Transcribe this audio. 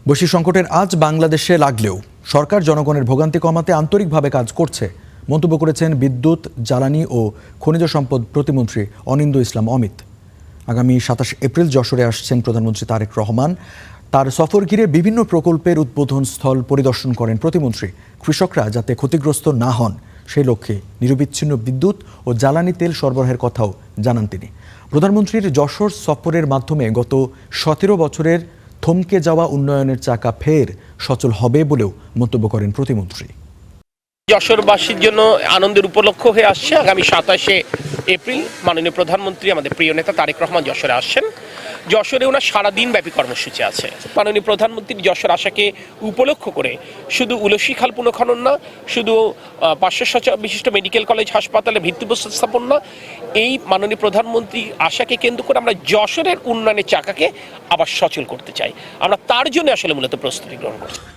বৈশ্বিক সংকটের আজ বাংলাদেশে লাগলেও সরকার জনগণের ভোগান্তি কমাতে আন্তরিকভাবে কাজ করছে মন্তব্য করেছেন বিদ্যুৎ, জ্বালানি ও খনিজ সম্পদ প্রতিমন্ত্রী অনিন্দ্য ইসলাম অমিত। আগামী ২৭ এপ্রিল যশোরে আসছেন প্রধানমন্ত্রী তারেক রহমান। তার সফর ঘিরে বিভিন্ন প্রকল্পের উদ্বোধন স্থল পরিদর্শন করেন প্রতিমন্ত্রী। কৃষকরা যাতে ক্ষতিগ্রস্ত না হন সেই লক্ষ্যে নিরবিচ্ছিন্ন বিদ্যুৎ ও জ্বালানি তেল সরবরাহের কথাও জানান তিনি। প্রধানমন্ত্রীর যশোর সফরের মাধ্যমে গত ১৭ বছরের থমকে যাওয়া উন্নয়নের চাকা ফের সচল হবে বলেও মন্তব্য করেন প্রতিমন্ত্রী। যশোরবাসীর জন্য আনন্দের উপলক্ষ হয়ে আসছে আগামী ২৭শে এপ্রিল মাননীয় প্রধানমন্ত্রী আমাদের প্রিয় নেতা তারেক রহমান যশোরে আসছেন। যশোরে ওনার সারাদিন ব্যাপী কর্মসূচি আছে। মাননীয় প্রধানমন্ত্রীর যশোর আশাকে উপলক্ষ করে শুধু উলসী খাল পুনঃখনন না, শুধু ৫০০ শয্যা বিশিষ্ট মেডিকেল কলেজ হাসপাতালে ভিত্তিপ্রস্তর স্থাপন না, এই মাননীয় প্রধানমন্ত্রী আশাকে কেন্দ্র করে আমরা যশোরের উন্নয়নের চাকাকে আবার সচল করতে চাই। আমরা তার জন্য আসলে মূলত প্রস্তুতি গ্রহণ করছি।